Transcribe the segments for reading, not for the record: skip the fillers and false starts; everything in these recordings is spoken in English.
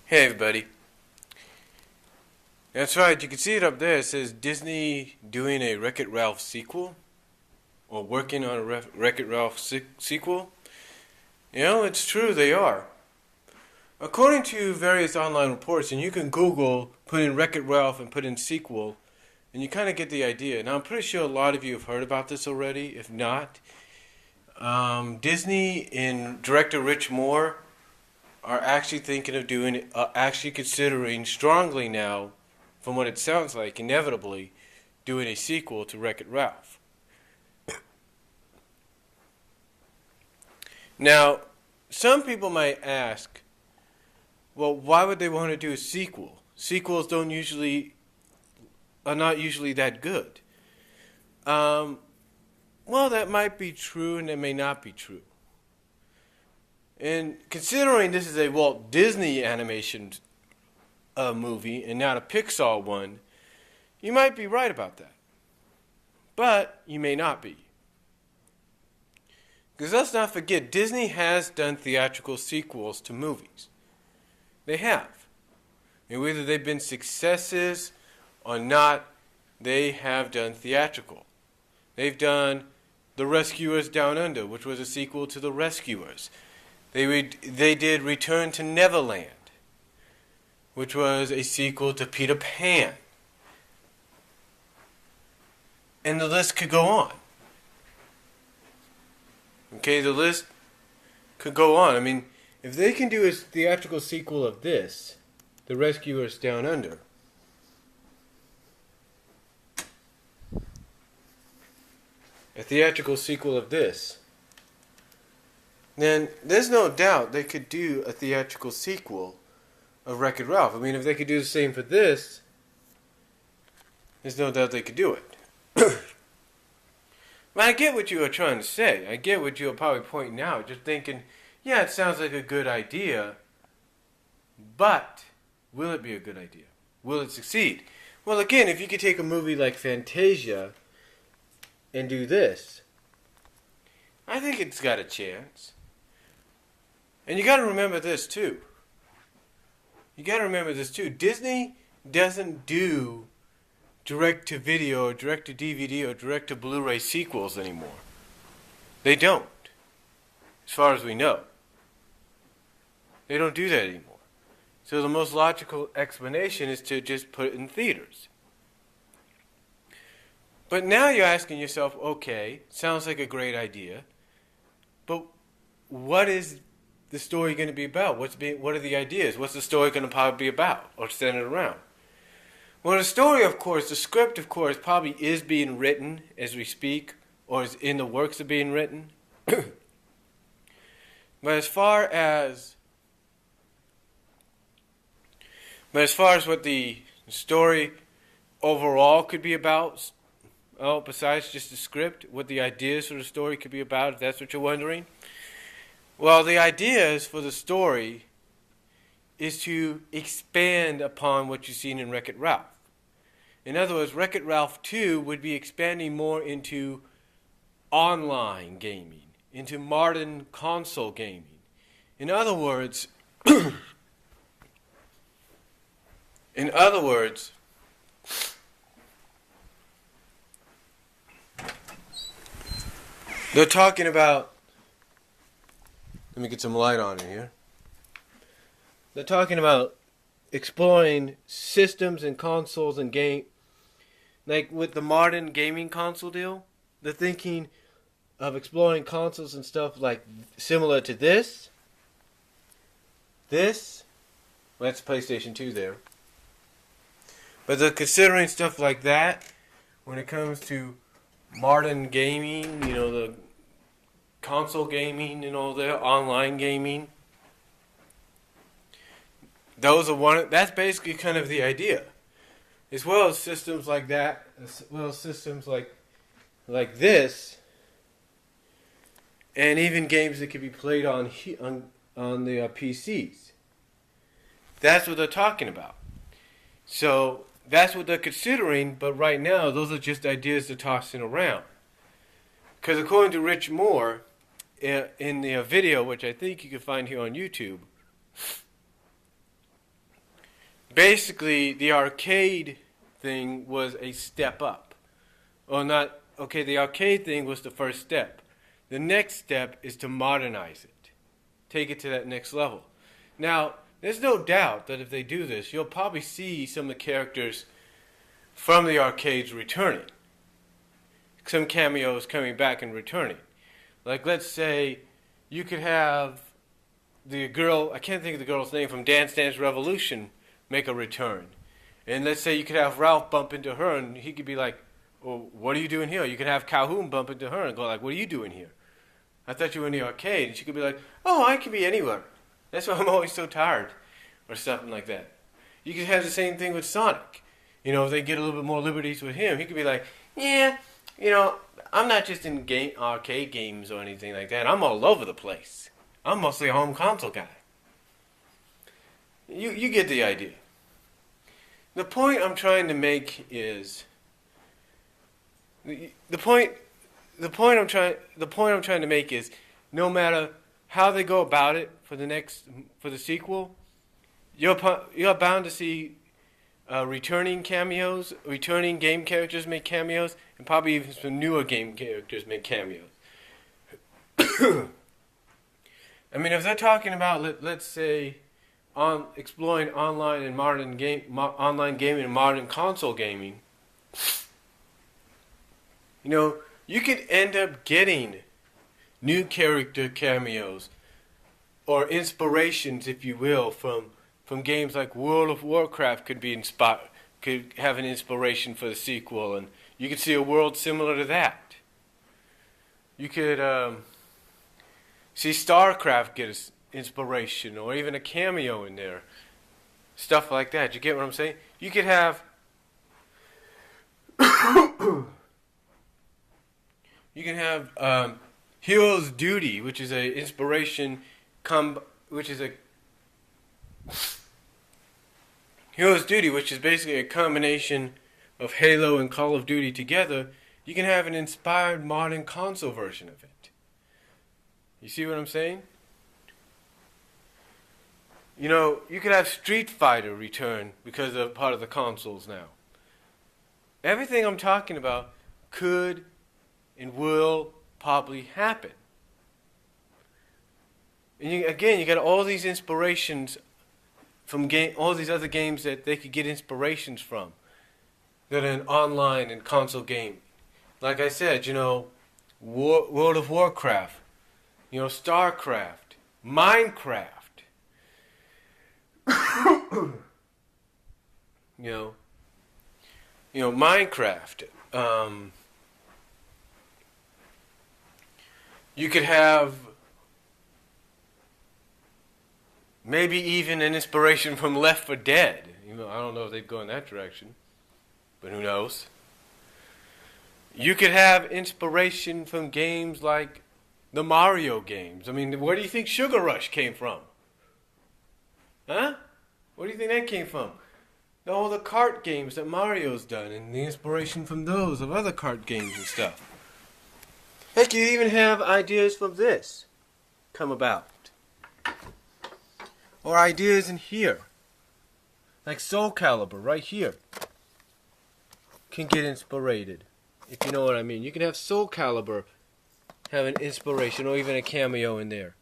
Hey everybody. That's right, you can see it up there. It says Disney doing a Wreck-It Ralph sequel, or working on a Wreck-It Ralph sequel. You know, it's true, they are. According to various online reports, and you can Google, put in Wreck-It Ralph and put in sequel, and you kind of get the idea. Now, I'm pretty sure a lot of you have heard about this already. If not, Disney and director Rich Moore are actually thinking of doing, actually considering strongly now, from what it sounds like, inevitably, doing a sequel to Wreck-It Ralph. Now, some people might ask, well, why would they want to do a sequel? Sequels are not usually that good. Well, that might be true and it may not be true. And considering this is a Walt Disney animation movie and not a Pixar one, you might be right about that. But you may not be. Because let's not forget, Disney has done theatrical sequels to movies. They have. And whether they've been successes or not, they have done theatrical. They've done The Rescuers Down Under, which was a sequel to The Rescuers. They did Return to Neverland, which was a sequel to Peter Pan. And the list could go on. Okay, the list could go on. I mean, if they can do a theatrical sequel of this, The Rescuers Down Under, a theatrical sequel of this, then there's no doubt they could do a theatrical sequel of Wreck-It Ralph. I mean, if they could do the same for this, there's no doubt they could do it. But I get what you are trying to say. I get what you are probably pointing out. Just thinking, yeah, it sounds like a good idea, but will it be a good idea? Will it succeed? Well, again, if you could take a movie like Fantasia and do this, I think it's got a chance. And you got to remember this too. Disney doesn't do direct-to-video or direct-to-DVD or direct-to-Blu-ray sequels anymore. They don't, as far as we know. They don't do that anymore. So the most logical explanation is to just put it in theaters. But now you're asking yourself, okay, sounds like a great idea, but what is the story going to be about? What are the ideas? What's the story going to probably be about or centered around? Well, the story, of course, the script, of course, probably is being written as we speak, or is in the works of being written. But as far as what the story overall could be about, besides just the script, what the ideas for the story could be about, if that's what you're wondering. Well, the ideas for the story is to expand upon what you've seen in Wreck-It Ralph. In other words, Wreck-It Ralph 2 would be expanding more into online gaming, into modern console gaming. In other words, they're talking about, let me get some light on it here. They're talking about exploring systems and consoles and game, like with the modern gaming console deal. They're thinking of exploring consoles and stuff like similar to this. Well, that's PlayStation 2 there. But they're considering stuff like that when it comes to modern gaming, the console gaming and all that, online gaming. That's basically kind of the idea. As well as systems like that, as well as systems like this, and even games that can be played on the PCs. That's what they're talking about. So that's what they're considering, but right now those are just ideas they're tossing around. Because according to Rich Moore, in the video, which I think you can find here on YouTube, basically the arcade thing was a step up. Or not, okay, the arcade thing was the first step. The next step is to modernize it. Take it to that next level. Now, there's no doubt that if they do this, you'll probably see some of the characters from the arcades returning. Some cameos coming back and returning. Like, let's say you could have the girl, I can't think of the girl's name, from Dance Dance Revolution make a return. And let's say you could have Ralph bump into her and he could be like, well, what are you doing here? You could have Calhoun bump into her and go like, what are you doing here? I thought you were in the arcade. And she could be like, oh, I can be anywhere. That's why I'm always so tired. Or something like that. You could have the same thing with Sonic. You know, if they get a little bit more liberties with him, he could be like, yeah, you know, I'm not just in arcade games or anything like that. I'm all over the place. I'm mostly a home console guy. You get the idea. The point I'm trying to make is the point I'm trying to make is no matter how they go about it for the sequel, you're bound to see returning cameos, returning game characters make cameos, and probably even some newer game characters make cameos. I mean, if they're talking about, let's say, exploring online and online gaming and modern console gaming, you know, you could end up getting new character cameos or inspirations, if you will, from games like World of Warcraft could have an inspiration for the sequel, and you could see a world similar to that. You could see StarCraft get an inspiration, or even a cameo in there. Stuff like that. You get what I'm saying? You could have you can have Hero's Duty, which is a inspiration Hero's Duty, which is basically a combination of Halo and Call of Duty together. You can have an inspired modern console version of it. You see what I'm saying? You know, you could have Street Fighter return because they're part of the consoles now. Everything I'm talking about could and will probably happen. And you got all these inspirations from all these other games that they could get inspirations from that are in online and console game. Like I said, you know, World of Warcraft, you know, StarCraft, Minecraft. you know, Minecraft. You could have maybe even an inspiration from Left 4 Dead. You know, I don't know if they'd go in that direction, but who knows? You could have inspiration from games like the Mario games. I mean, where do you think Sugar Rush came from? Huh? Where do you think that came from? All the kart games that Mario's done and the inspiration from those of other kart games and stuff. Heck, you even have ideas from this come about. Or ideas in here. Like Soul Calibur right here. Can get inspired. If you know what I mean. You can have Soul Calibur have an inspiration or even a cameo in there.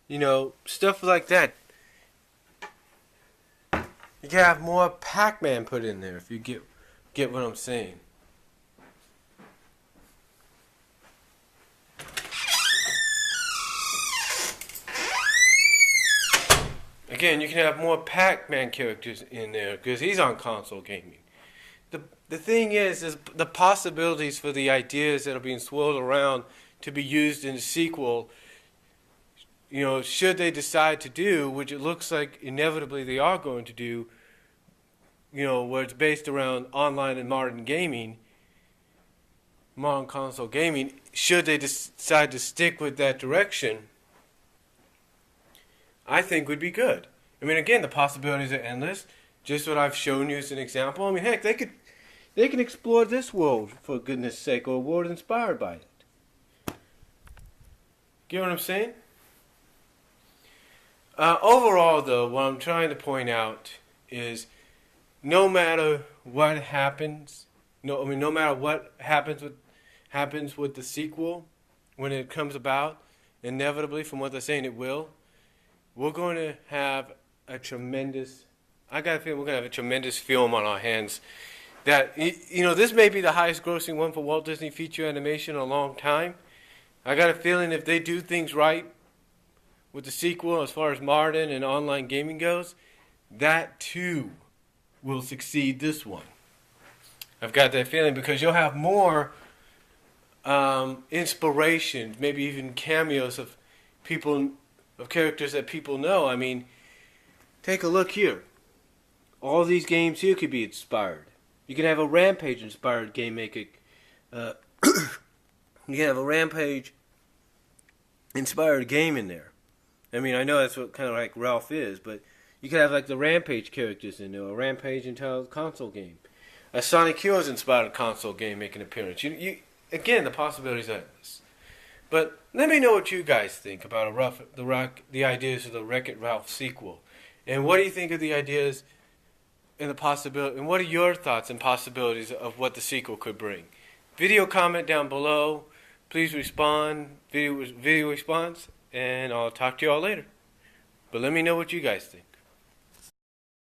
You know, stuff like that. You can have more Pac-Man put in there if you get what I'm saying. Again, you can have more Pac-Man characters in there because he's on console gaming. The thing is the possibilities for the ideas that are being swirled around to be used in the sequel, you know, should they decide to do, which it looks like inevitably they are going to do, you know, where it's based around online and modern gaming, modern console gaming, should they decide to stick with that direction, I think would be good. I mean, again, the possibilities are endless. Just what I've shown you as an example. I mean, heck, they can explore this world, for goodness sake, or a world inspired by it. Get what I'm saying? Overall, though, what I'm trying to point out is no matter what happens, no matter what happens with the sequel when it comes about, inevitably, from what they're saying, it will. We're going to have a tremendous. I got a feeling we're going to have a tremendous film on our hands. That this may be the highest-grossing one for Walt Disney feature animation in a long time. I got a feeling if they do things right with the sequel, as far as modern and online gaming goes, that too will succeed this one. I've got that feeling because you'll have more inspirations, maybe even cameos of characters that people know. I mean, take a look here. All these games here could be inspired. You can have a Rampage-inspired game maker. You can have a Rampage-inspired game in there. I mean, I know that's what kind of like Ralph is, but you could have like the Rampage characters in there, a Rampage-inspired console game. A Sonic Heroes inspired console game make an appearance. Again, the possibilities are endless. But let me know what you guys think about the ideas of the Wreck-It Ralph sequel, and what do you think of the ideas and the possibility, and what are your thoughts and possibilities of what the sequel could bring? Video comment down below. Please respond. Video response, and I'll talk to you all later. But let me know what you guys think.